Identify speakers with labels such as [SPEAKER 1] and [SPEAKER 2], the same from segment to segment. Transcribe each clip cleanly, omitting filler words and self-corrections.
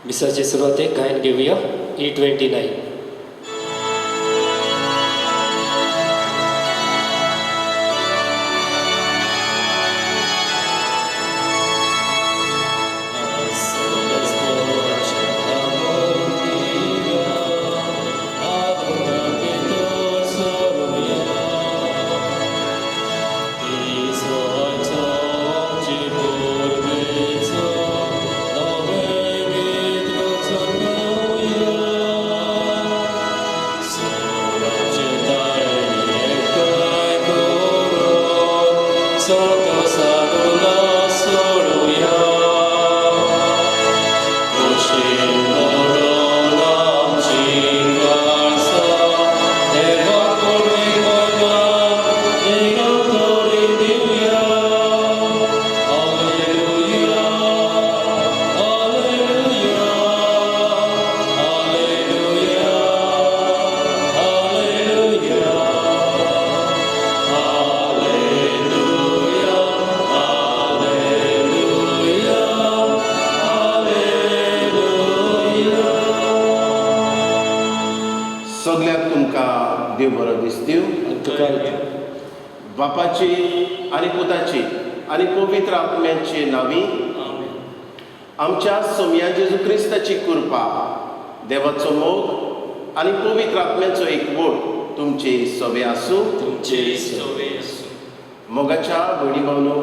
[SPEAKER 1] मिसाचे सुरवातेक गायन घेऊया E29.
[SPEAKER 2] सगळ्याक तुमकां देव बरो दीस दिवं. बापाची आनी पुताची आनी पवित्र आत्म्याचे नांवी आमच्या सोम्या जेजू क्रिस्ताची कृपा, देवाचो मोग आनी पवित्र आत्म्याचो एकवट तुमचे सवे आसूं. मोगाच्या भयणी भावनो,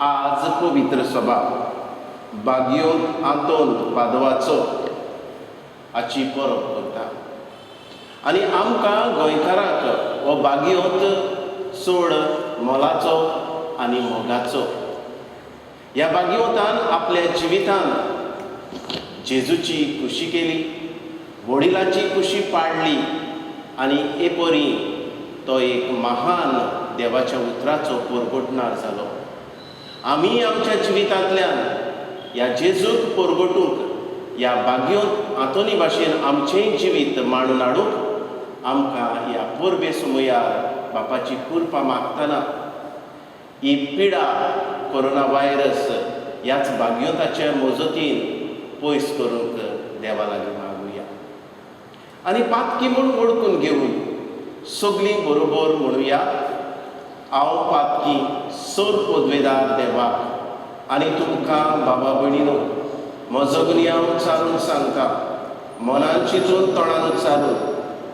[SPEAKER 2] आज पवित्र सभा बागयोंत आंतोन पादवाचो हाची परब करता आनी आमकां गोंयकारांक हो बागयोंत चड मोलाचो आनी मोगाचो. ह्या बागयोतान आपल्या जिवितान जेजूची खुशी केली, वडिलांची खुशी पाडली आनी एपरी तो एक महान देवाच्या उतराचो परगटणार जालो. आमी आमच्या जिवितांतल्यान ह्या जेजूक परगटूंक ह्या बागयोंत आंतोनी भाशेन आमचें जिवीत मांडून हाडूंक आमकां ह्या परबे समयार बापाची कृपा मागतना ही पिडा कोरोना व्हायरस ह्याच बागयोताच्या मजतीन पयस करूंक देवा लागीं मागुया आनी पातकी म्हूण ओळखून घेवन सगळीं बरोबर म्हणुया, हांव पातकी सर पदवेदार देवाक आनी तुमकां बाबा भयणीनो म्हजो गुन्यांव उच्चारून सांगता, मनान चिंतून तोंडान उच्चारून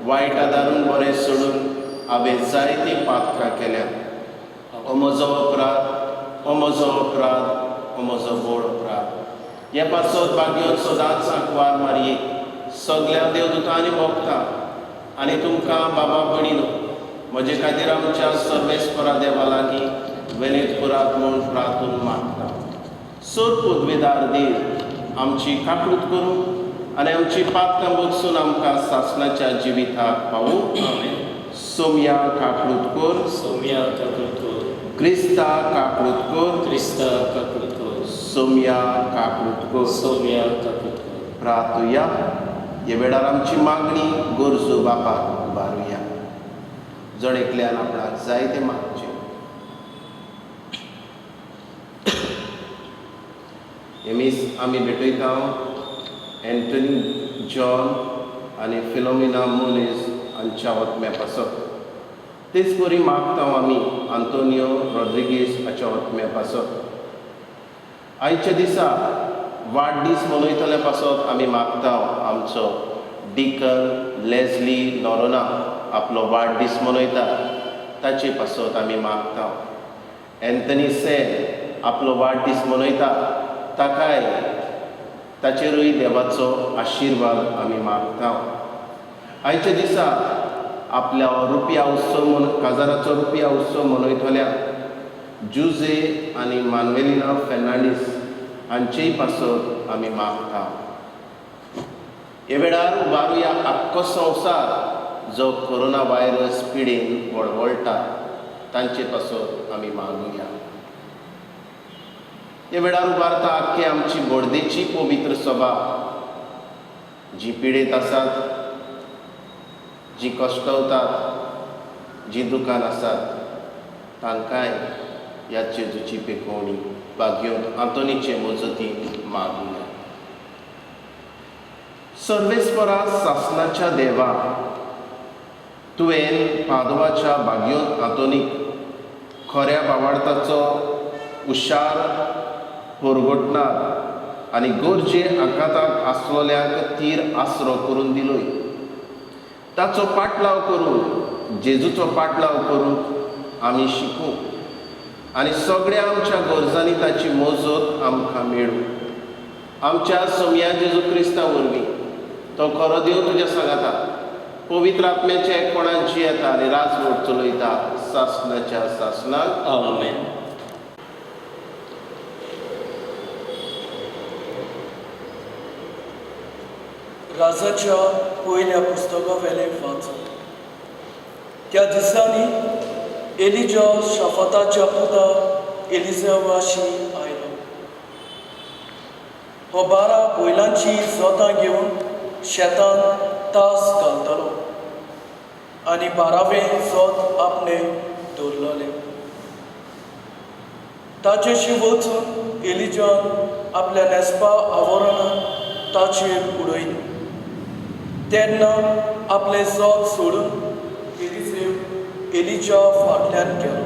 [SPEAKER 2] वायट आदारून बरें सोडून हांवें जायती पातकां केल्यात. हो म्हजो अपराध, हो म्हजो अपराध, हो म्हजो व्हड अपराध. हे पासत बागयोत सदांच आंकवार मारये सगळ्या देवदूतांनी भोगता आनी तुमकां बाबा भयणीनो म्हजे खातीर आमच्या सर्वेस्परा देवा लागीं विनीत करात म्हूण प्रार्थून मागता. सर पदवेदार देव आमची काकूट करूं आनी आमची पातकां बगसून आमकां सासणाच्या जिविताक पावूं. सोम्या काकूट कर,
[SPEAKER 1] सोम्या काकूट कर,
[SPEAKER 2] क्रिस्ता काकूट कर,
[SPEAKER 1] क्रिस्ता काकूट कर,
[SPEAKER 2] सोम्या काकूट कर.
[SPEAKER 1] सोम्या काकूट कर.
[SPEAKER 2] प्रार्थुया. हे वेळार आमची मागणी गरजो बापाक उबारुया. जण एकल्यान आपणाक जाय ते मागचे. हे मीस आमी भेटयता एंटनी जॉन आनी फिलोमिना मोनीज हांच्या आत्म्या पासत. तेच परी मागता आमी आंतोनियो रॉड्रिगीस हाच्या आत्म्या पासत. आयच्या दिसा वाडदीस मनयतल्या पासत आमी मागता आमचो डिकन लेस्ली नोरोना आपलो वाडदीस मनयता ताचे पासत आमी मागता. एंथनी सेन आपलो वाडदीस मनयता, ताकाय ताचेरूय देवाचो आशिर्वाद आमी मागता. आयच्या दिसा आपल्या रुपया उत्सव काजाराचो रुपया उत्सव मनयतल्या जुजे आनी मानवेलिना फेर्नांडीस हांचेय पासत आमी मागता. हे वेळार उबारुया आख्खो संवसार जो कोरोना व्हायरस पिडेन वळवळटा तांचे पासत आमी मागुया. हे वेळार उबारता आख्खी आमची बोडदेची पवित्र सभा जी पिडेत आसात, जी कश्टवतात, जी दुकान आसात तांकांय ह्या जेजूची पेखोवणी बागयोंत आंतोनीचे मजतीन मागुया. सर्वेस्परा सासणाच्या देवा, तुवें पादवाच्या बागयोंत आतोनीक खऱ्या बावार्थाचो हुशार परगटणार आनी गरजे आकांताक आसलोल्यांक तीर आसरो करून दिलोय. ताचो पाटलाव करून, जेजूचो पाटलाव करूंक आमी शिकूं आनी सगळ्या आमच्या गरजांनी ताची मजत आमकां मेळूं. आमच्या सोम्या जेजू क्रिस्ता वरवीं तो खरो देव तुज्या सांगाता, पवित्र आत्म्याचे एकपणान जियेता आनी राजवट चलयता सासणाच्या सासणाक.
[SPEAKER 1] आमेन.
[SPEAKER 3] राजाच्या पयल्या पुस्तका वेलें वाचून. त्या दिसांनी एलिजा शाफाताच्या पुता एलिझावाशी आयलो. हो 12 बैलांची जोतां घेवन शेतान तास घालतालो आनी 12वें जोत आपणे दवरलोलें. ताचेशी वचून एलिजान आपल्या नेस्पा आवरणां ताचेर उडयलीं. तेन्ना आपले जोत सोडून एलिजा फाटल्यान गेलो.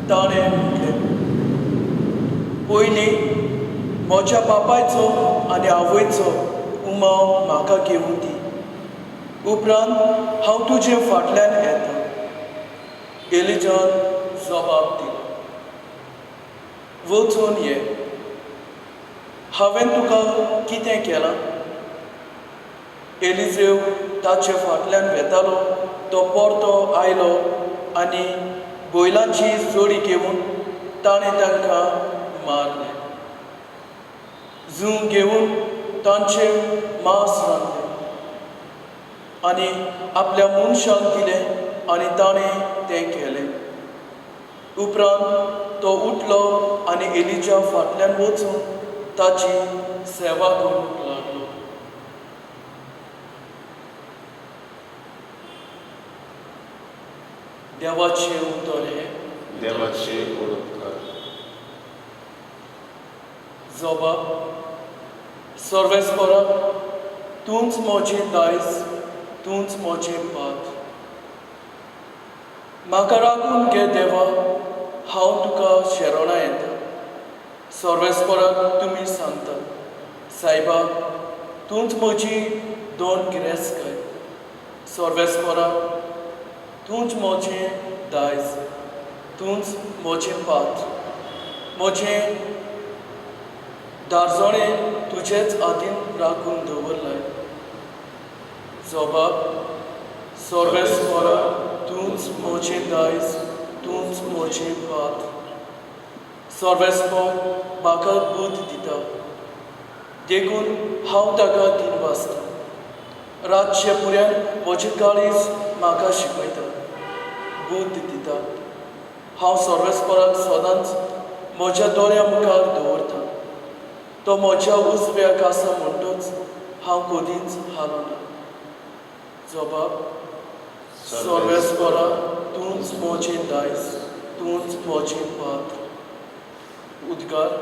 [SPEAKER 3] ताणें म्हटलें, पयलीं म्हज्या बापायचो आनी आवयचो उमाव म्हाका घेवून दी, उपरांत हांव तुजे फाटल्यान येता. एलिजान जबाब दिलो, वचून ये. हांवें तुका कितें केलां? एलिजेव ताचे फाटल्यान वेतालो. तो परतो आयलो आनी बैलांची जोडी घेवन ताणें तांकां मारलें. झूं घेवन तांचें मांस रांदलें आनी आपल्या मनशाक दिलें आनी ताणें तें केलें. उपरांत तो उठलो आनी एलिजा फाटल्यान वचून ताची सेवा करूंक लागलो. देवाचे उतर हे.
[SPEAKER 2] देवाचे ओळखकार.
[SPEAKER 3] जबाब, सर्वेस्परा, तूंच म्हजें दायज, तूंच म्हजें पात. म्हाका राखून घे देवा, हांव तुका शेरोणा येता. सर्वेस्पराक तुमी सांगता, सायबा, तूंच म्हजी दोन गिरेस्तकाय. सर्वेस्परा, तूंच म्हजें दायज, तूंच म्हजें पात. म्हजें दारजोणें तुजेच आदीन राखून दवरलाय. जबाब, सर्वेस्परा, तूंच म्हजें दायज, तूंच म्हजें पात. सर्वेस्पर म्हाका बूद दिता, देखून हांव ताका दिनवासता. रातचे पुऱ्यान म्हजें काळीज म्हाका शिकयता, बूद दिता. हांव सर्वेस्पराक सदांच म्हज्या दोळ्या मुखार दवरता. तो म्हज्या उजव्या कासा म्हणटोच हांव कधीच हालोना. जबाब, सर्वेस्परा, तूंच म्हजें दायज, तूंच म्हजें पात. उद्गार.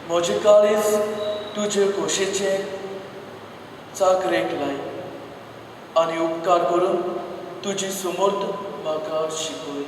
[SPEAKER 3] म्हजें काळीज तुजे खोशेचे चाकरेक लाय आनी उपकार करून तुजी समर्थ म्हाका शिकय.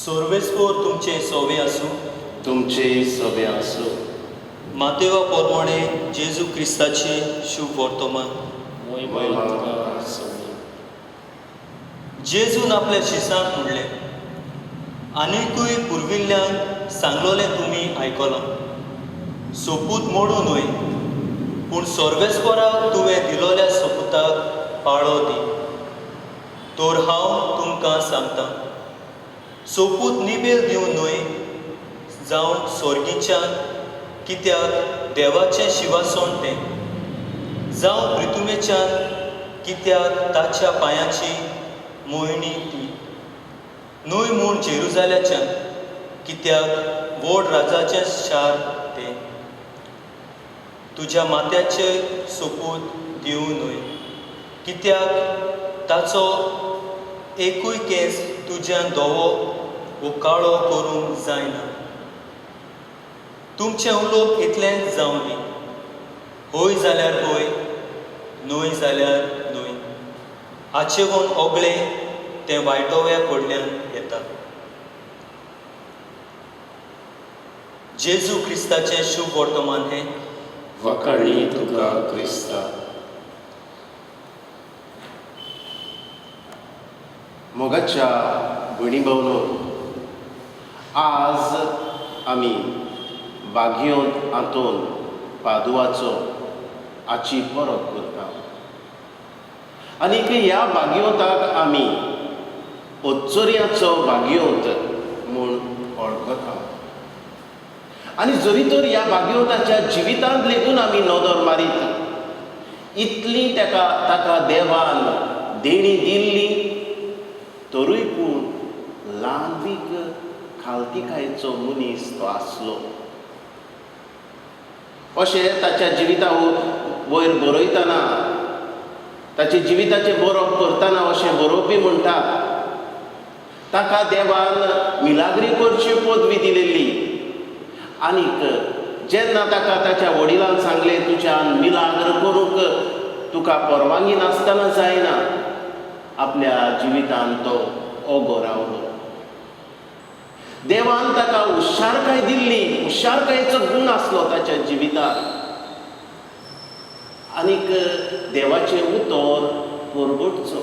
[SPEAKER 4] सोर्वेस्पोर तुमचे सोवे आसूं.
[SPEAKER 2] तुमचे सोबे आसूं.
[SPEAKER 4] मातेवा पोरमोणे जेजू क्रिस्ताचे शुभ वर्तमान.
[SPEAKER 1] महिमा तुका सगळी.
[SPEAKER 4] जेजून आपल्या शिसांक म्हणलें, आनिकूय पुर्विल्ल्यांक सांगलोलें तुमी आयकलां, सोपूत मोडूं न्हय, पूण सोर्वेस्पोराक तुवें दिलोल्या सोपुताक पाळो दी. तर हांव तुमकां सांगतां, सोपूत निबेल दिवं न्हय जावं सोर्गीच्यान, कित्याक देवाचें शिवासण तें, जावं प्रितुमेच्यान, कित्याक ताच्या पांयाची मोहिनी ती, न्हय म्हूण जेरुजाल्याच्यान, कित्याक व्हड राजाचें शार तें. तुज्या माथ्याचेर सोपूत दिवं न्हय, कित्याक ताचो एकूय केंस तुज्यान धवो वो काळो करूंक जायना. तुमचें उलोवप इतलेंच जावं दी, होय जाल्यार होय, न्हय जाल्यार न्हय. हाचेवन ओगळें तें वायटोव्या कडल्यान येता. जेजू क्रिस्ताचें शुभ वर्तमान हें.
[SPEAKER 2] वखाणी तुका क्रिस्ता. मोगाच्या भयणी भावनो, आज आमी बागयोंत हातून पादुवाचो आची परब करता. आनीक ह्या बागयोताक आमी ओच्चोऱ्याचो बागयोत म्हूण वळखता. आनी जरी तर ह्या बागयोताच्या जिवितांत लेगून आमी नदर मारीत, इतली ताका देवान देणी दिल्ली, तरूय पूण ल्हानवीक खालतीकायेचो मनीस तो आसलो. अशें ताच्या जिविता वयर बरयतना, ताचे जिविताचें बरोवप करतना अशें बरोवपी म्हणटात, ताका देवान मिलाग्री करची पदवी दिलेली. आनीक जेन्ना ताका ताच्या वडिलांक सांगलें, तुज्यान मिलाग्र करूंक तुका परवानगी नासतना जायना, आपल्या जिवितांत तो ओगो रावलो. देवान ताका हुशारकाय दिल्ली, हुशारकायेचो गूण आसलो ताच्या जिवितांत. आनीक देवाचें उतर परगटचो.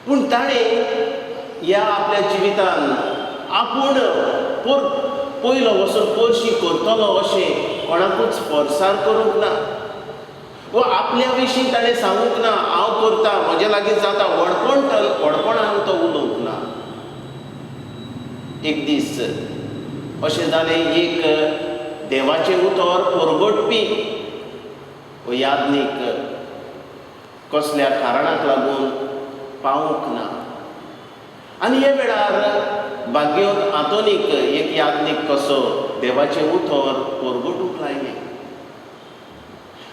[SPEAKER 2] पूण ताणें ह्या आपल्या जिवितांत आपूण पयलो वचून पोरशी करतलो अशें कोणाकूच फोर्सार करूंक ना, वो आपल्या विशीं ताणें सांगूंक ना, हांव करतां, म्हजे लागीं जाता, व्हडपणान तो उलोवंक ना. एक दीस अशें जालें, एक देवाचें उतर परगटपी वो यादनीक कसल्या कारणाक लागून पावूंक ना. आनी हे वेळार बागयोत आतोनीक एक यादनीक कसो देवाचें उतर परगटूंक लायलें.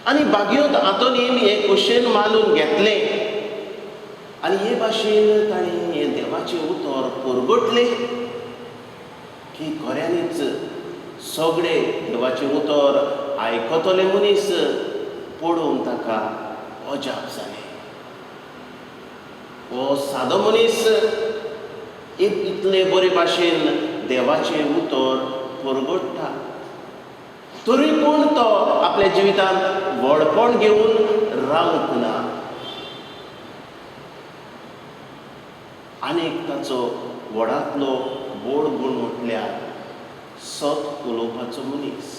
[SPEAKER 2] आनी बागयोत आतोनीन हें कुशेन मानून घेतलें. आनी हे भाशेन ताणें हें देवाचें उतर परगटलें की खऱ्यांनीच सगळे देवाचें उतर आयकतले मनीस पळोवन ताका अजाप जालें. हो सादो मनीस इतले बरे भाशेन देवाचें उतर परगटता, तरी पूण तो आपल्या जिवितांत व्हडपण घेवन रावंक ना. आनीक ताचो व्हडांतलो व्हड गूण म्हटल्यार सत उलोवपाचो मनीस.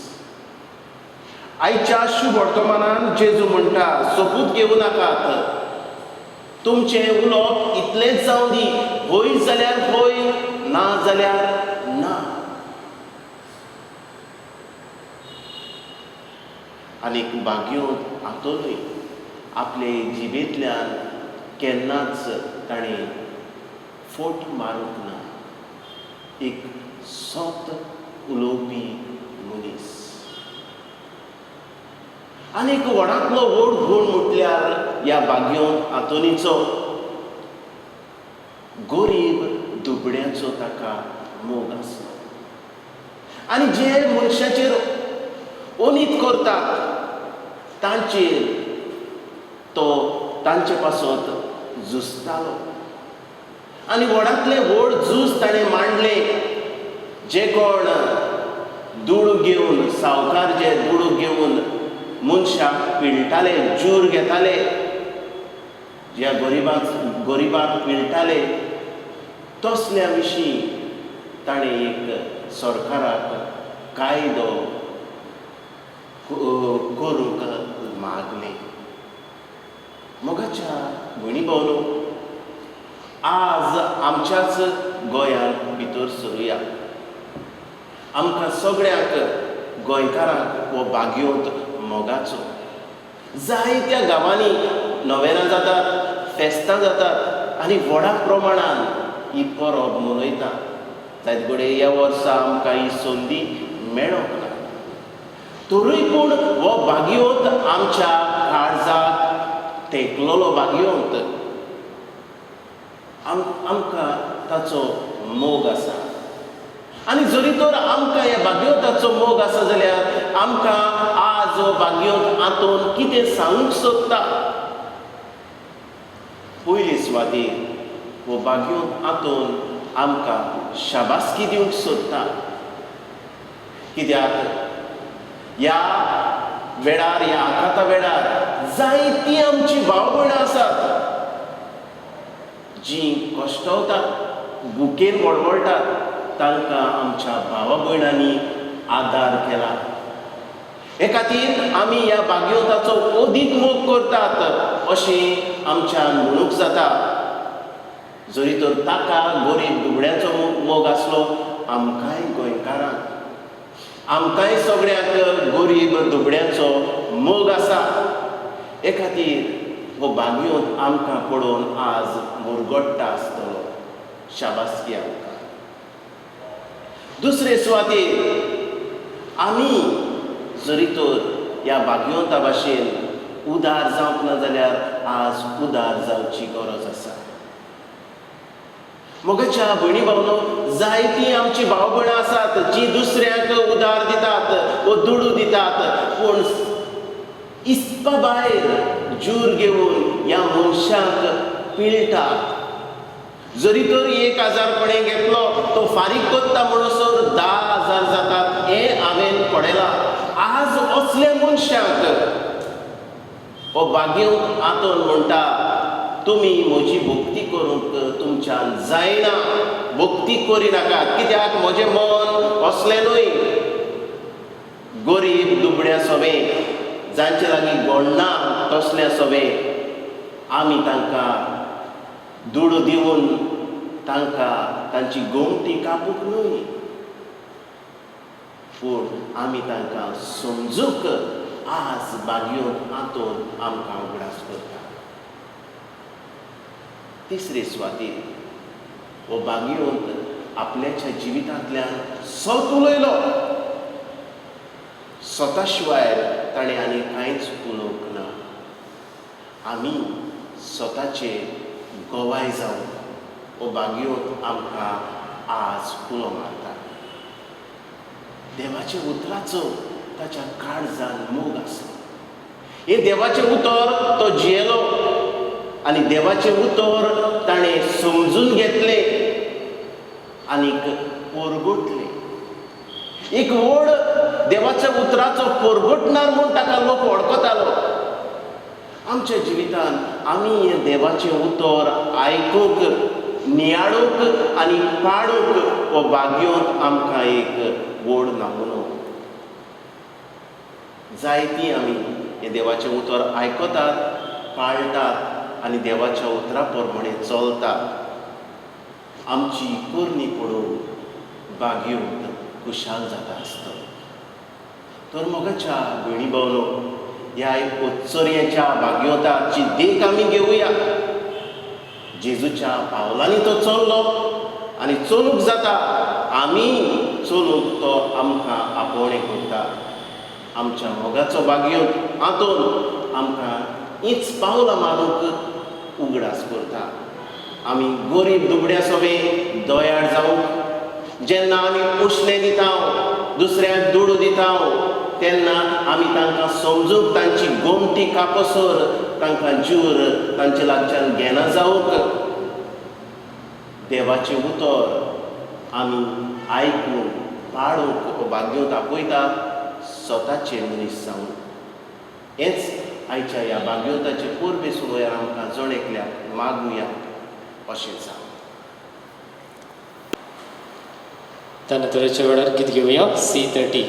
[SPEAKER 2] आयच्या शुभ वर्तमानांत जेजू म्हणटा, सोपूत घेवं नाकात, तुमचें उलोवप इतलेंच जावं दी, होय जाल्यार होय, ना जाल्यार ना. आनीक बागयोत आतोनूय आपले जिबेंतल्यान केन्नाच ताणें फोट मारूंक ना. एक सत उलोवपी मनीस. आनीक व्हडांतलो व्हड गूण म्हटल्यार ह्या बागयोत आतोनीचो गरीब दुबड्याचो ताका मोग आसलो. आनी जे मनशाचेर ओनीत करतात तांचेर तो तांचे पासत झुजतालो. आनी व्हडांतले व्हड झूज ताणें मांडले. जे कोण दुडू घेवन, सावकार जे दुडू घेवन मनशाक पिळटाले, जूर घेताले, ज्या गरिबाक पिळटाले, तसल्या विशीं ताणें एक सरकाराक कायदो करूंक मागले. मोगाच्या भयणी भावनो, आज आमच्याच गोंयांत भितर सरुया. आमकां सगळ्यांक गोंयकारांक हो बागयोंत मोगाचो. जायत्या गांवांनी नोवेनां जातात, फेस्तां जातात आनी व्हडा प्रमाणान ही परब मनयतात. जायते कडेन ह्या वर्सा आमकां ही संदी मेळोंक ना. तरूय पूण हो बागयोंत आमच्या काळजाक तेंकलोलो बागयोंत आमकां ताचो मोग आसा. आनी जरी तर आमकां ह्या बागयोताचो मोग आसा जाल्यार आमकां आज हो बागयोत हातून कितें सांगूंक सोदता. पयले सुवातेर हो बागयोत हातून आमकां शाबासकी दिवंक सोदता. कित्याक ह्या वेळार, ह्या आकाता वेळार जायतीं आमची भाव भयणां आसात जीं कश्टवतात, भुकेन वळवळटात. तांकां आमच्या भावा भयणांनी आदार केला. हे खातीर आमी ह्या बागयोताचो अदीक मोग करतात अशें आमच्यान म्हणूंक जाता. जरी तर ताका गरीब दुबळ्याचो मोग आसलो, आमकांय गोंयकारांक, आमकांय सगळ्यांक गरीब दुबळ्याचो मोग आसा. हे खातीर हो बागयोत आमकां पळोवन आज मुरगोडटा आसतलो. शाबासकी आमकां. दुसरे सुवातेर आमी जरी तर ह्या बागयोता भाशेन उदार जावंक ना जाल्यार आज उदार जावची गरज आसा. मोगाच्या भयणी भावनो, जायतीं आमची भाव भयणां आसात जीं दुसऱ्यांक उदार दितात वा दुडू दितात, पूण इस्पा भायर जूर घेवन ह्या मनशाक पिळटात. जरी तर 1,000 घेतलो तो फारीक करता म्हणसर 10,000 जातात. हें हांवें पळयलां. आज असल्या मनशाक हो बागयोत हातून म्हणटा, तुमी म्हजी भक्ती करूंक तुमच्यान जायना, भक्ती करिनाकात. कित्याक म्हजें मन असलें न्हय. गरीब दुबळ्या सोबे, जांचे लागीं गोडना तसल्या सोबे आमी तांकां दुडू दिवन तांकां तांची गोमटी कापूंक न्हय, पूण आमी तांकां समजूंक आज बागयोत हातून आमकां उगडास करता. तिसरे सुवातेर हो बागयोत आपल्याच्या जिवितांतल्यान सत उलयलो. स्वता शिवाय ताणें आनी कांयच उलोवंक ना. आमी स्वताचे गोवाय जावन हो बागयोत आमकां आज उलो मारता. देवाच्या उतराचो ताच्या काळजान मोग आसा. हे देवाचें उतर तो जियेलो आनी देवाचें उतर ताणें समजून घेतलें आनीक परगटलें. एक व्हड देवाच्या उतराचो परगटणार म्हूण ताका लोक वळखतालो. आमच्या जिवितांत आमी हें देवाचें उतर आयकूंक, नियाळूंक आनी पाळूंक हो बागयोत आमकां एक व्हड नामुनो. जायतीं आमी हें देवाचें उतर आयकतात, पाळटात आनी देवाच्या उतरा प्रमाणे चलतात. आमची पोरणी पळोवन बागयोत खुशाल जाता आसतलो. तर मोगाच्या भयणी भावनो, ह्या उत्सर्याच्या बागयोताची देख आमी घेवया. जेजूच्या पावलांनी तो चल्लो आनी चलूंक जाता. आमी चलूंक तो आमकां आपोवणें करता. आमच्या मोगाचो बागयोत हातून आमकां हींच पावलां मारूंक उगडास करता. आमी गरीब दुबड्या सोबे दयाळ जावंक, जेन्ना आमी उश्णें दिता, दुसऱ्याक दुडू दिता, तेन्ना आमी तांकां समजूंक तांची गोमटी कापसर तांकां जूर तांचे लागच्यान घेना जावंक. देवाचे उतर आमी आयकून पाळूंक भाग्योत आपयता स्वताचे मनीस जावन. हेंच आयच्या ह्या भाग्योताचे पोरबे सुरयार आमकां जण एकल्याक मागुया अशें जावं.
[SPEAKER 1] तेन्ना तरेच्या वेळार गीत घेवया C30.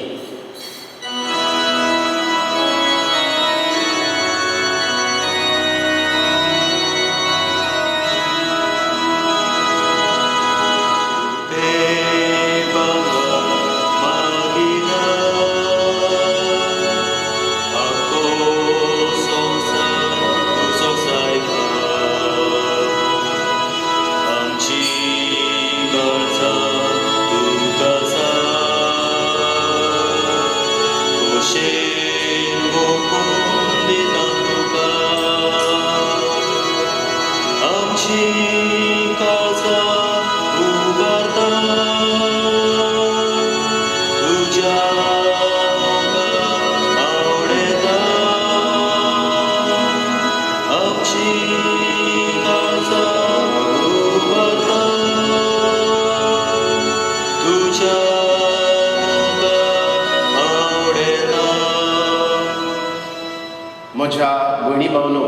[SPEAKER 2] म्हज्या भयणी भावनो,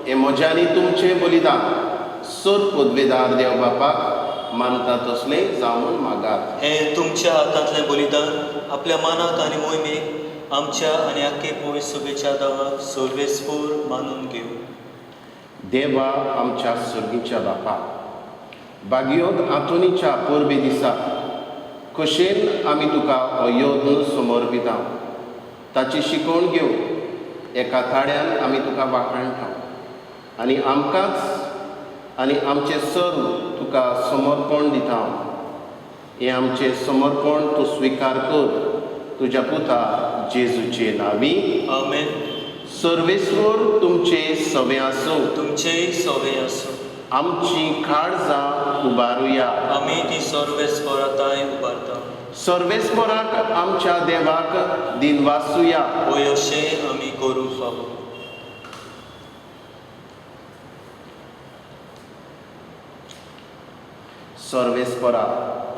[SPEAKER 2] हे म्हज्यानी तुमचे बलिदान सोद पदवेदार देव बापाक मानता तसले जावन मागात.
[SPEAKER 4] हें तुमच्या हातांतलें बलिदान आपल्या मानाक आनी मोहिमेक आमच्या आनी आख्खे पवित्र सभेच्या दावाक सर्वेस्पूर मानून घेवं.
[SPEAKER 2] देवा आमच्या सर्गीच्या बापा, भाग्योत आंतोनीच्या पोरबे दिसा कशेन आमी तुका अयोध्य समर्पिता ताची शिकवण घेवं. एका थाड्यान आमी तुका वाखाणटा आनी आमकांच आनी आमचे सर्व तुका समर्पण दिता. हें आमचें समर्पण तूं स्विकार कर तुज्या पुता जेजूचे नांवी.
[SPEAKER 4] आमेन.
[SPEAKER 2] सर्वेस्वर तुमचे सवे आसूं.
[SPEAKER 4] तुमचेय सवे आसूं.
[SPEAKER 2] आमची काळजां उबारुया.
[SPEAKER 4] आमी ती सर्वेस्पराताय उबारता.
[SPEAKER 2] सर्वेस्पराक आमच्या देवाक दिनवासुया.
[SPEAKER 4] होय अशें आमी करूं फावो.
[SPEAKER 2] सर्वेस्परा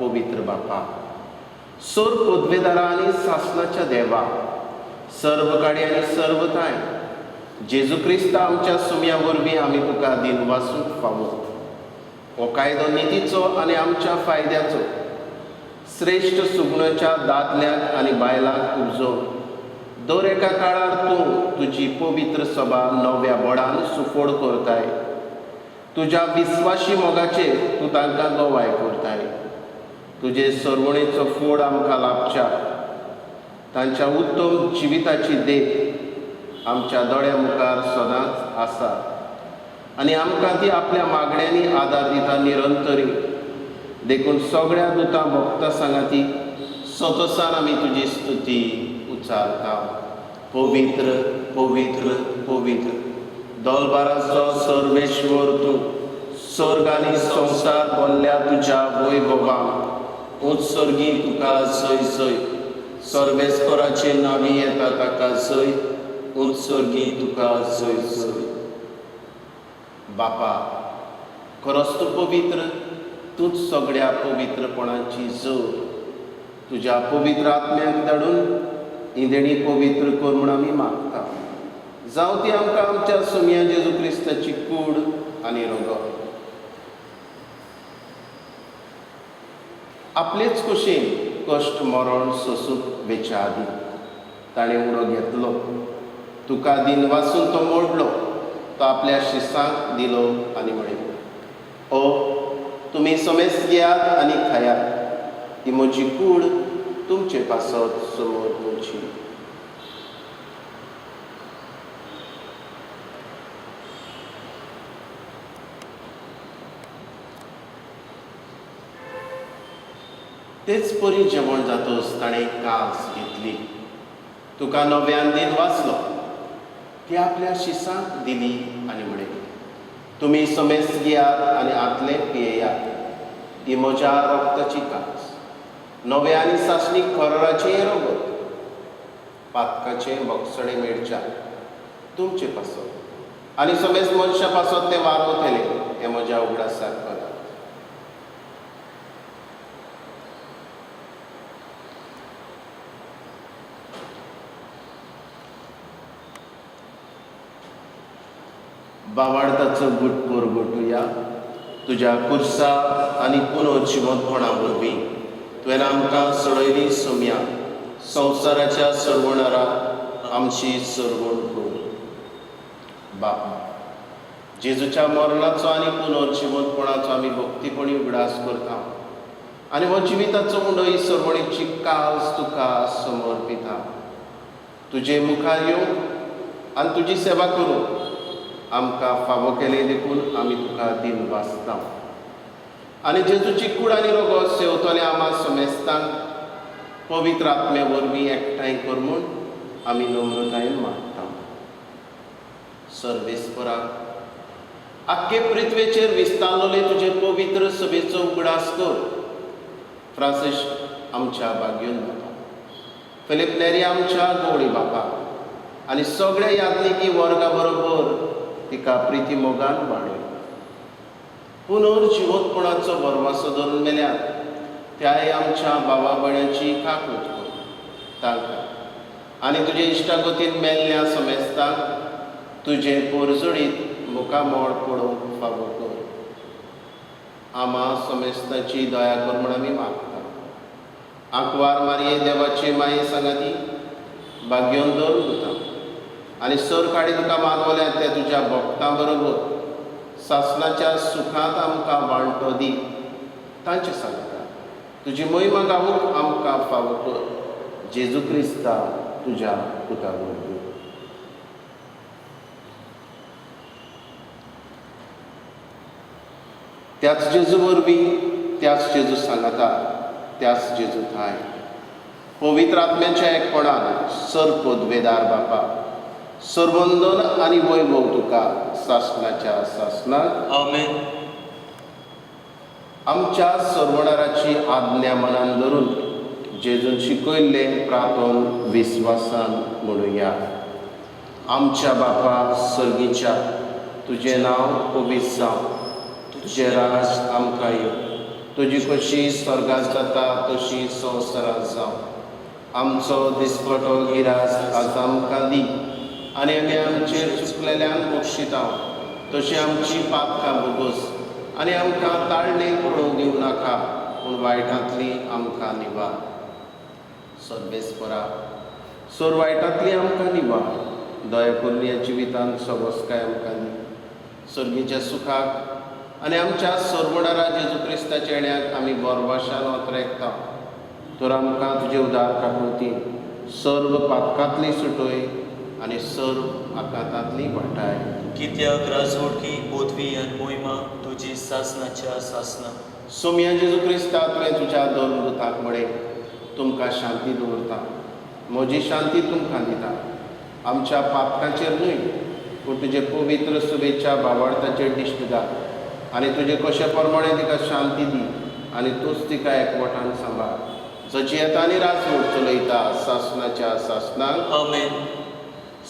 [SPEAKER 2] पवित्र बापा, सोर पदवेदारा आनी सासणाच्या देवा, सर्वकाडी आनी सर्वताय जेजू क्रिस्त आमच्या सुम्या वरवीं आमी तुका दिनवासूंक फावो. हो कायदो नितीचो आनी आमच्या फायद्याचो श्रेश्ठ सुगणाच्या दादल्यांक आनी बायलांक तुजो दर एका काळार तूं तुजी पवित्र सभा नव्या बळान सुफोड करताय. तुज्या विस्वाशी मोगाचेर तूं तांकां गोवाय करताय. तुजे सरवणेचो फोड आमकां लाभच्या. तांच्या उत्तम जिविताची देख आमच्या दोळ्या मुखार सदांच आसा आनी आमकां ती आपल्या मागण्यांनी आदार दिता निरंतरी. देखून सगळ्या दुतां भक्त सांगाती सतोसान आमी तुजी स्तुती उचारता. पवित्र पवित्र पवित्र दलबाराचो सर्वेश्वर तूं, स्वर्ग आनी संवसार भरल्या तुज्या वैभवान उत्सर्गी तुका जय जय. सर्वेस्पराचे नांवी येता ताका जय, उत्सर्गी तुका जय जय. बापा, खरोच तूं पवित्र. तूंच सगळ्या पवित्रपणाची जोड. तुज्या पवित्र आत्म्याक धाडून ही देणी पवित्र कर म्हूण आमी मागता. जावं ती आमकां आमच्या सुम्या जेजू क्रिस्ताची कूड आनी रगत. आपलेच कुशीन कश्ट मरण सोसूंक वेच्या आदी ताणें उडो घेतलो. तुका दिन वाचून तो मोडलो. तो आपल्या शिसांक दिलो आनी म्हणिल्लो, ओ तुमी समेस घेयात आनी खायात. ही म्हजी कूड तुमचे पासत समोर तुमची. तेच परी जेवण जातोच ताणें कास घेतली. तुका नव्यान दिन वाचलो. ती आपल्या शिसांक दिली आनी म्हणिल्ली, तुमी समेस घेयात आनी आतले पियेयात. ही म्हज्या रक्ताची कास, नवे आनी सासणी खराचें रगत, पातकाचें बक्षणे मेळच्या तुमचे पासत आनी समेस मनशा पासत तें वारोतले हें म्हज्या उगडासाक करात. बावार्थाचो गुटकोर गोटुया तुज्या कुर्सा आनी पुनर्जिवंतपणा वरवीं तुवें आमकां सोडयली सोम्या संवसाराच्या सरवणारा आमची सरवण कर. बापा, जेजूच्या मरणाचो आनी पुनर्जिवंतपणाचो आमी भक्तीपणी उगडास करता आनी हो जिविताचो मुंडो ही सरवणीची कास तुका समर्पिता. तुजे मुखार येवंक आनी तुजी सेवा करूंक आमकां फावो केले देखून आमी तुका दिन वाचता. आनी जेजूची कूड आनी रोगो सेवतले आमा समेस्तांक पवित्र आत्मे वरवीं एकठांय कर म्हूण आमी नम्रतायेन मागता. सर्वेस्परा, आख्खे पृथ्वेचेर विस्तारलोले तुजे पवित्र सभेचो उगडास कर. फ्रांसीस आमच्या बागयोन बापा, फिलिप नेरी आमच्या गवळी बापा आनी सगळ्या यात्निकी वर्गा बरोबर तिका प्रिती मोगान वाडय. पुनर्जिवंतपणाचो भरवसो धरून मेल्यात त्याय आमच्या भावा भयणांची काकूट कर तांकां आनी तुजे इश्टागतीन मेल्ल्या समेस्तांक तुजे पोरजोडीत मुखामोळ पडोवंक फावो कर. आमा समेस्ताची दया कर म्हूण आमी मागता. आंकवार मारये देवाचे माये सांगाती बागयोन दवरून दिता आनी सर काडी तुका मागवल्यात त्या तुज्या भक्तां बरोबर सासणाच्या सुखांत आमकां वांटो दी. तांचे सांगता तुजी महिमा गावूंक आमकां फावो कर. जेजू क्रिस्ता तुज्या पुता वरवीं. त्याच जेजू वरवीं, त्याच जेजू सांगाता, त्याच जेजू थाय पवित्र आत्म्याच्या एकपणान सर पदवेदार बापा सर्वंदन आनी वैभव तुका सासणाच्या सासणाक
[SPEAKER 4] आमेन.
[SPEAKER 2] आमच्या सर्वणाराची आज्ञा मनान धरून जेजून शिकयल्ले प्रार्थन विस्वासान म्हणुया. आमच्या बापा सर्गीच्या, तुजें नांव पवित्र जावं, तुजें राज आमकां येवं, तुजी कशी स्वर्गांत जाता तशी संवसारांत जावं. आमचो दिसपटो गिरास आज आमकां दी आनी आमी आमचेर चुकलेल्यांक बक्षिता तशी आमची पातकां भोगोस आनी आमकां ताळणेक पडोवंक दिवं नाका पूण वायटांतली आमकां निवार. सर्वेस्परा, सोर वायटांतली आमकां निवार. दया करून ह्या जिवितांत सगोसकाय आमकां दी. सर्गीच्या सुखाक आनी आमच्या सर्वणारा जेजू क्रिस्ताच्या येण्याक आमी बोरवाशान वतरेकता. तर आमकां तुजे उदार काकुळती सर्व पातकांतली सुटोय आनी सर्व आकांतांतली वाटाय.
[SPEAKER 4] कित्याक राजवटकी पदवी आनी मोहिमा तुजी सासणाच्या सासना.
[SPEAKER 2] सोम्या जेजू क्रिस्ता, तुवें तुज्या दोन दुतांक म्हळे तुमकां शांती दवरता, म्हजी शांती तुमकां दिता. आमच्या पातकांचेर न्हय पूण तुजे पवित्र सुबेच्या भावार्थाचेर दिश्ट घाल आनी तुजे कशे प्रमाणे तिका शांती दी आनी तूंच तिका एकवटान सांबाळ. जची येता आनी राजवट चलयता सासणाच्या सासणाक
[SPEAKER 4] आमेन.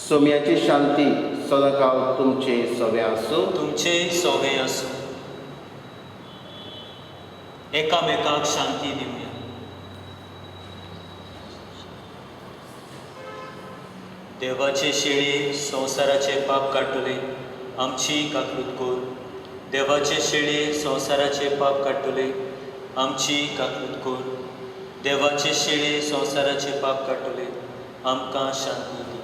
[SPEAKER 2] सोम्याची शांती सदांकाळ तुमचे सवे आसूं.
[SPEAKER 4] तुमचे सोवे आसूं. एकामेकाक शांती दिवया. देवाचे शेळये संवसाराचे पाप काडटले आमची काकूट कर. देवाचे शेळये संवसाराचे पाप काडटले आमची काकूट कर. देवाचे शेळये संवसाराचे पाप काडटले आमकां शांती दी.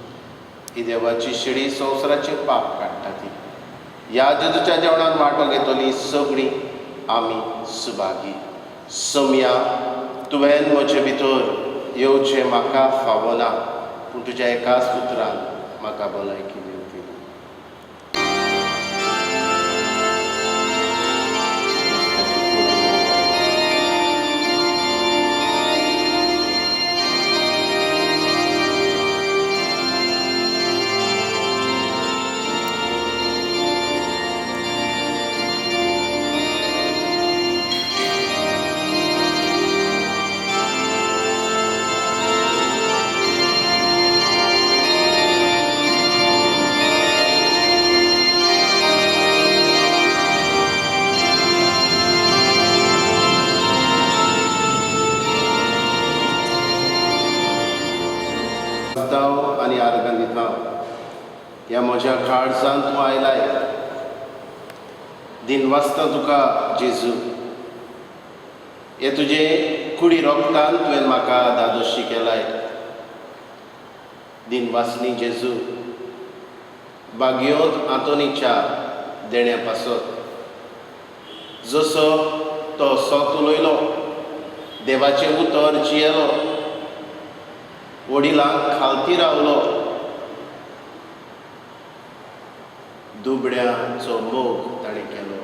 [SPEAKER 2] ही देवाची शिडी संवसाराचे पाप काडटा ती. ह्या जेजूच्या जेवणान वांटो घेतली सगळीं आमी सुभागी. सोम्या, तुवें म्हजे भितर येवचें म्हाका फावो ना पूण तुज्या एकाच पुत्रान म्हाका भलायकी दिवंक केली. आनी आर्गां दिता. ह्या म्हज्या काळजांत तूं आयलाय दिनवासता तुका जेजू. हे तुजे कुडी रोगतान तुवें म्हाका दादोशी केलाय. दिनवासनी जेजू, बागयोत आंतोनीच्या देण्या पासत जसो तो सोत उलोयलो, देवाचें उतर जियेलो, वडिलांक खालती रावलो, दुबड्याचो मोग ताणें केलो.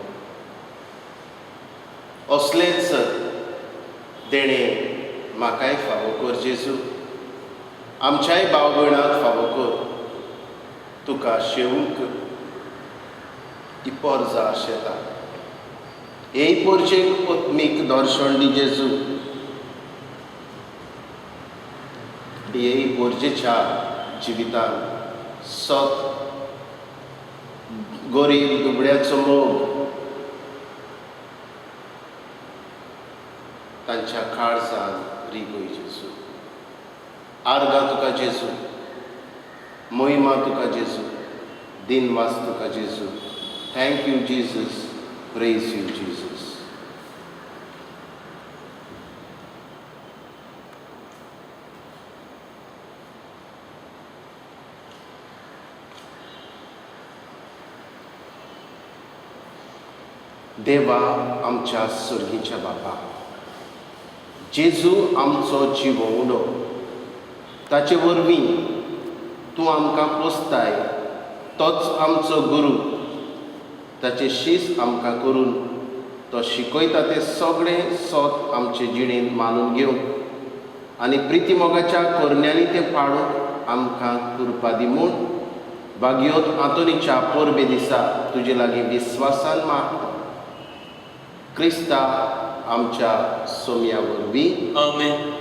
[SPEAKER 2] असलेच देणे म्हाकाय फावो कर जेजू. आमच्याय भाव भयणांक फावो कर. तुका शेवूंक इपोर्जा आशेता. हे इपोर्जेक पत्नीक दर्शन दी जेजू. हे इपोर्जेच्या जिवितान सत गरीब दुबड्याचो मोग तांच्या काळजान रिगोय जेजू. आर्गां तुका जेजू, मोहिमा तुका जेजू, दिनवास तुका जेजू. Thank you Jesus, praise you Jesus. देवा आमच्या सुर्गीच्या बापा, जेजू आमचो जिवोवलो. ताचे वरवीं तूं आमकां पोसताय. तोच आमचो गुरू. ताचे शीस आमकां करून तो शिकयता तें सगळें सोत आमचे जिणेंत मानून घेवंक आनी प्रिती मोगाच्या कोरण्यांनी तें पाळूंक आमकां कृपा दी म्हूण बागयोत आंतोनीच्या परबे दिसा तुजे लागीं विस्वासान मागता. क्रिस्ता आमच्या सोम्या वरवीं.
[SPEAKER 4] आमेन.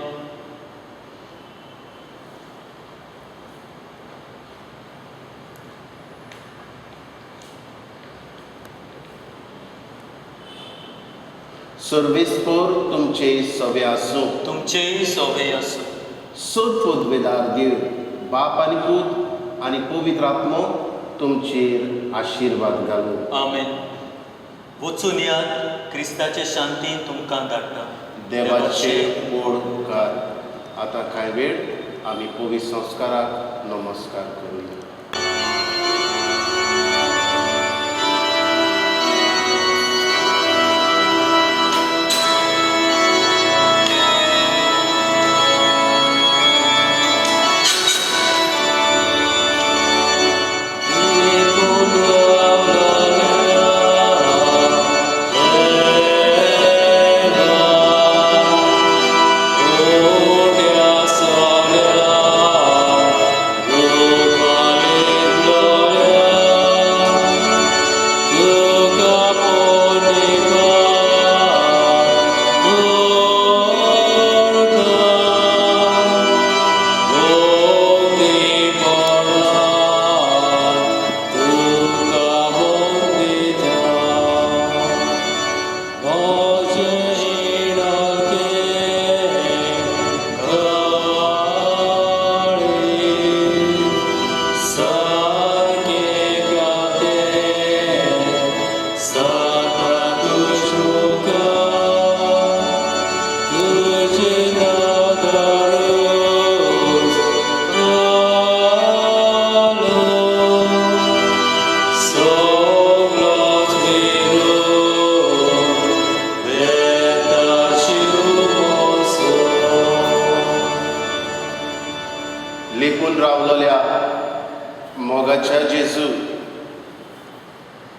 [SPEAKER 2] सर्वेस्पर तुमचे सवे आसूं.
[SPEAKER 4] तुमचेय सोवे आसूं.
[SPEAKER 2] सोद उद्वेदार देव, बाप आनी पूत आनी पवित्र आत्मो तुमचेर आशिर्वाद घालूं.
[SPEAKER 4] आमेन. वचून यात, क्रिस्ताचे शांतीन तुमकां धाडटा.
[SPEAKER 2] देवाचे व्हड उपकार. आतां कांय वेळ आमी पवित्र संस्काराक नमस्कार करूया. लेपून रावलेल्या मोगाच्या जेजू,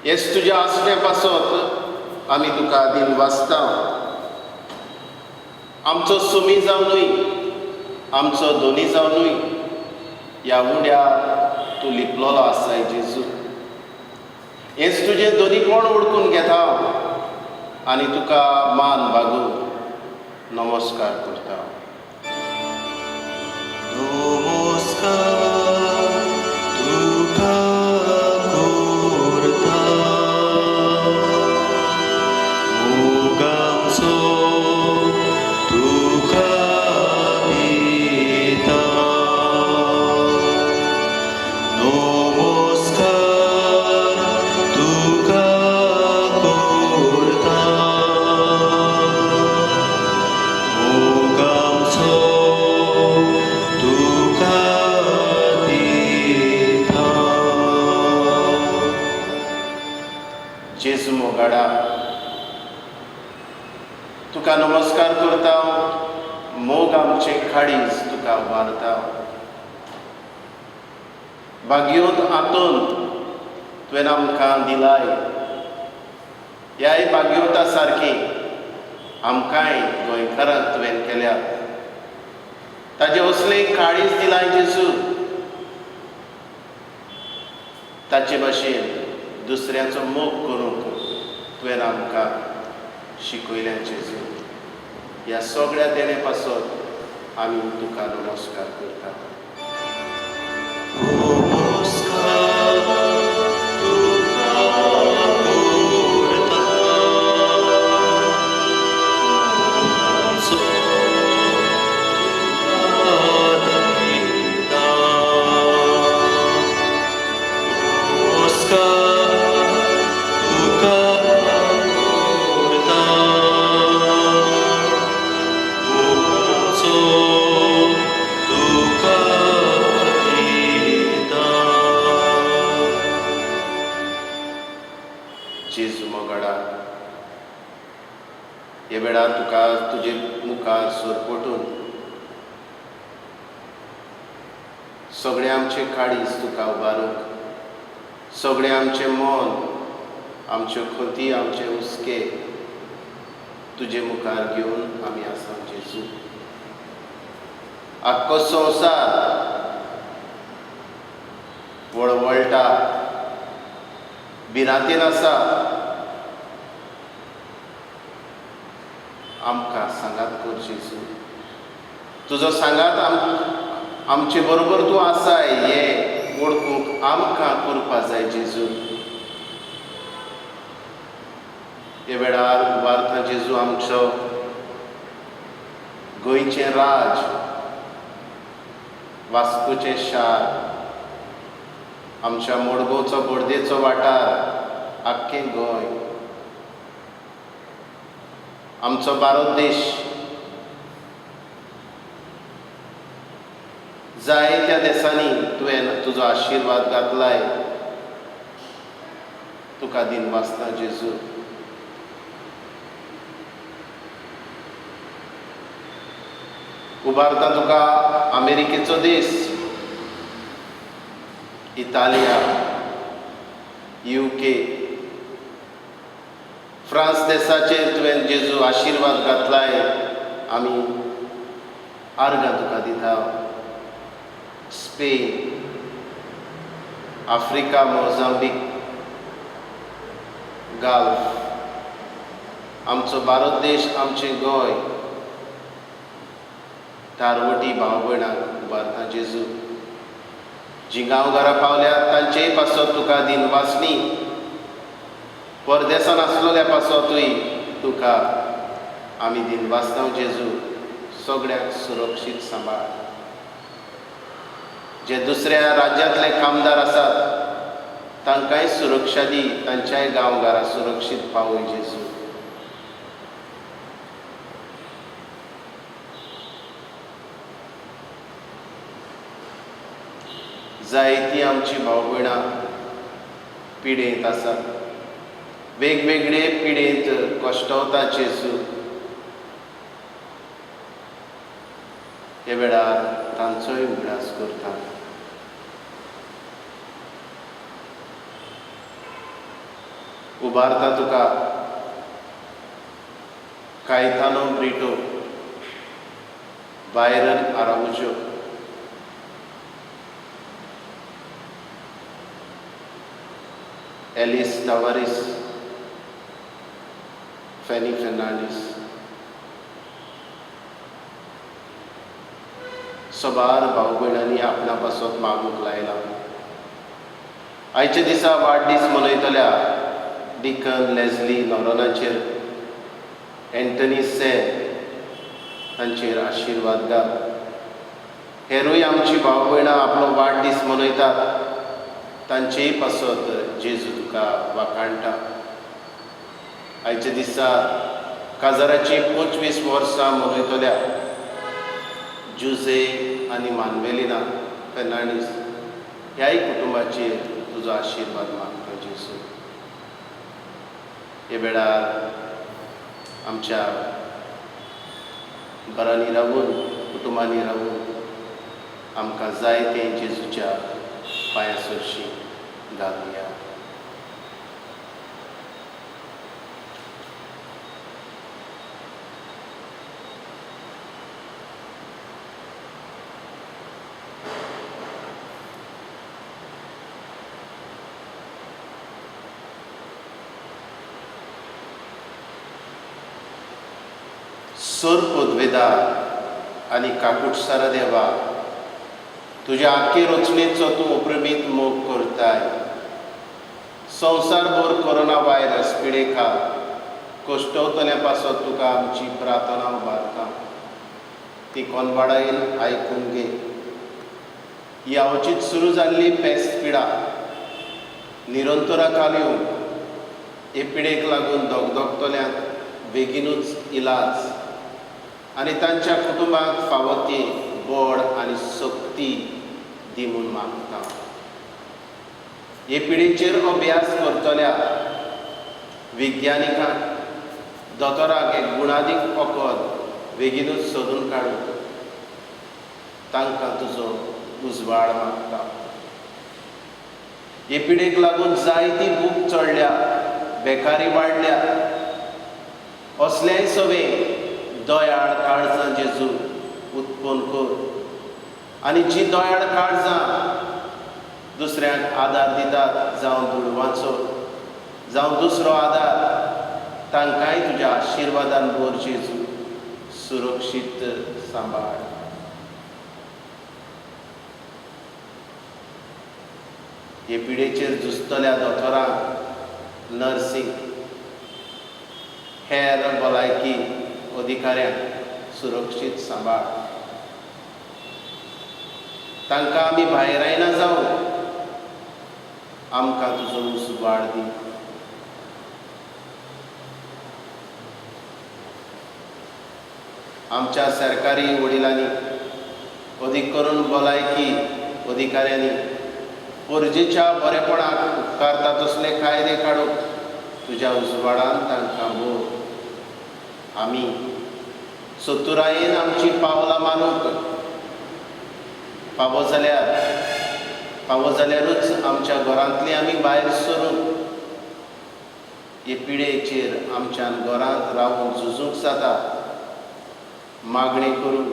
[SPEAKER 2] हेच तुज्या आसण्या पासत आमी तुका दिनवासता. आमचो सुमी जावनूय, आमचो दोनी जावनूय ह्या उड्या तूं लिपलोलो आसाय जेजू. हेच तुजे दोनी कोण ओळखून घेता आनी तुका मान बागून नमस्कार करता.
[SPEAKER 4] Namaskar tuka
[SPEAKER 2] मोगाडा तुका नमस्कार करता, मोग आमचे खाडीज तुका उबारता. भाग्योत आतून तुवें आमकां दिलाय, ह्याय भाग्योता सारकी आमकांय गोंयकारांक तुवें केल्या. ताजे असले काळीज दिलाय जेजू, ताचे भाशेन दुसऱ्याचो मोग करूंक तुवें आमकां शिकयलें जेजू. ह्या सगळ्या देणे पासत आमी तुका नमस्कार करता. जेजू मोगाडा, हे वेळार तुका तुजे मुखार सोरपटून सगळे आमचे काळीज तुका उबारूंक, सगळे आमचे मन, आमच्यो खोती, आमचे हुस्के तुजे मुखार घेवन आमी आसा जेजू. आख्खो संवसार वळवळटा, भिरांतेन आसा. आमकां सांगात कर जेजू, तुजो सांगात आमचे बरोबर तूं आसाय हें वळखूंक आमकां करपा जाय जेजू. हे वेळार उबारता जेजू आमचो गोंयचें राज, वास्कोचें शार, आमच्या मोडगोवचो बोर्देचो वाठार, आख्खें गोंय, आमचो भारत देश. जायत्या देशांनी तुवें तुजो आशिर्वाद घातलाय, तुका दिन वाचता जेजू. उबारता तुका अमेरिकेचो देश, इटालिया, UK, फ्रांस देशाचेर तुवें जेजू आशिर्वाद घातलाय. आमी आर्गां तुका दिता. स्पेन, आफ्रिका, मोजांबीक, गाल्फ, आमचो भारत देश, आमचें गोंय, तारवटी भाव भयणांक उबारता जेजू. जीं गांवघरां पावल्यात तांचेय पासत तुका दिन वासनी. परदेसान आसलोल्या पासतूय तुका आमी दिन वाचता जेजू. सगळ्यांक सुरक्षीत सांबाळ. जे दुसऱ्या राज्यांतले कामदार आसात तांकांय सुरक्षा दी, तांच्याय गांवघरां सुरक्षीत पावय जेजू. जायतीं आमची भाव भयणां पिडेंत आसात, वेगवेगळे पिडेंत कश्टावता जेजू. हे वेळार तांचोय उगडास करता. उबारता तुका कायतानो ब्रिटो, बायरन आराउजो, एलिस टावारिस, फॅनी फेर्नांडीस, सोबार भाव भयणांनी आपणा पासत मागूंक लायला. आयचे दिसा वाडदीस मनयतल्या डिकन लेस्ली नॉरोनाचेर, एंटनी सेन तांचेर आशिर्वाद घाल. हेरूय आमची भाव भयणां आपलो वाडदीस मनयतात, तांचेय पासत जेजू तुका वाखाणटा. आयचे दिसा काजाराची 25 वर्सां मनयतल्या जुजे आनी मानवेलिना फेर्नांडीस ह्याय कुटुंबाचेर तुजो आशिर्वाद मागता जेजू. हे वेळार आमच्या बरांनी रावून कुटुंबांनी रावून आमकां जाय तें जेजूच्या पांया सरशी घालुया. सोर पदवेदार आनी काकुटसारा देवा, तुज्या आख्खे रचणेचो तूं अप्रमीत मोग करताय. संवसारभर कोरोना व्हायरस पिडेका कश्टवतल्या पासत तुका आमची प्रार्थना उबारता. ती कोनवाडायेन आयकून घे. यावचीत सुरू जाल्ली पेस्त पिडा निरंतरा येवन हे पिडेक लागून दोगदोगतल्यांक बेगीनूच इलाज आनी तांच्या कुटुंबाक फावो ती गोड आनी सक्ती दी म्हूण मागता. हे पिडेचेर अभ्यास करतल्या विज्ञानिकांक दोतोराक एक गुणादीक वखद बेगीनूच सोदून काडून तांकां तुजो उजवाड मागता. हे पिडेक लागून जायती भूक चडल्या, बेकारी वाडल्या. असलेय सवे दोयाळ काळजां जेजू उत्पन्न कर आनी जी दोयाळ काळजां दुसऱ्यांक आदार दितात, जावं दुडवांचो जावं दुसरो आदार, तांकांय तुज्या आशिर्वादान भर जेजू सुरक्षीत सांबाळ. हे पिडेचेर झुजतल्या दोतोरांक, नर्सींक, हेर भलायकी अधिकाऱ्यांक सुरक्षीत सांबाळ. तांकां आमी भायर आयना जावं आमकां तुजो उजवाड दी. आमच्या सरकारी वडिलांनी, अदीक करून भलायकी अधिकाऱ्यांनी परजेच्या बरेपणाक उपकारता तसले कायदे काडून तुज्या उजवाडान तांकां भोर. आमी सत्तुरायेन आमची पावलां मारूंक फावो जाल्यारूच आमच्या घरांतली आमी भायर सरून हे पिडेचेर आमच्यान घरांत रावून झुजूंक जाता. मागणी करून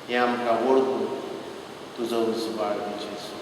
[SPEAKER 2] हें आमकां वळखून तुजो उजवाड दी जेजू.